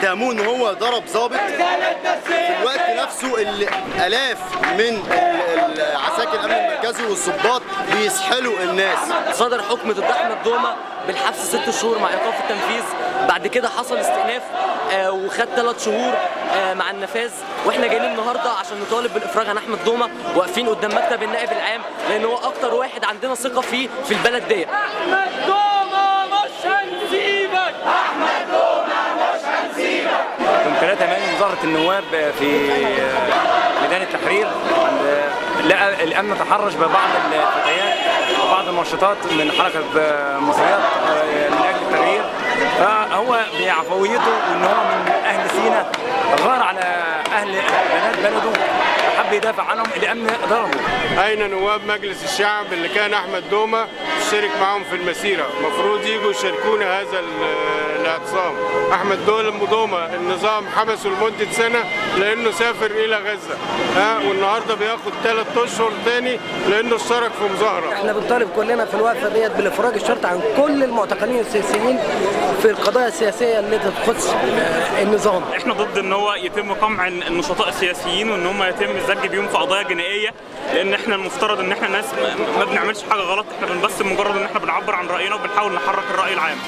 اتهموه ان هو ضرب ضابط، في الوقت نفسه الالاف من عساكر الامن المركزي والضباط بيسحلوا الناس. صدر حكم ضد احمد دومة بالحبس 6 شهور مع ايقاف التنفيذ. بعد كده حصل استئناف وخد 3 شهور مع النفاذ، واحنا جايين النهارده عشان نطالب بالافراج عن احمد دومة، واقفين قدام مكتب النائب العام لان هو اكتر واحد عندنا ثقه فيه في البلد دي. احمد دومة مش هنسيبك، احمد دومة مش هنسيبك. يوم 3 مايو مظاهرة النواب في ميدان التحرير، لقى الامن تحرش ببعض الفتيات وبعض النشطات من حركة مصريات من اجل التغيير، فهو بعفويته وان هو من اهل سينا غار على اهل بنات بلده وحب يدافع عنهم، الامن ضربه. اين نواب مجلس الشعب اللي كان احمد دومة يشترك معهم في المسيره؟ المفروض يجوا يشاركونا هذا الاعتصام. احمد دومة النظام حبسه لمده سنه لانه سافر الى غزه، والنهارده بياخد 3 اشهر تاني لانه اشترك في مظاهره. احنا بنطالب كلنا في الوقفه ديت بالافراج الشرطي عن كل المعتقلين السياسيين في القضايا السياسيه اللي تخص النظام. احنا ضد ان هو يتم قمع النشطاء السياسيين وان هم يتم الزج بيهم في قضايا جنائيه، لان احنا المفترض ان احنا ناس ما بنعملش حاجه غلط، احنا بس مجرد ان احنا بنعبر عن راينا وبنحاول نحرك الراي العام.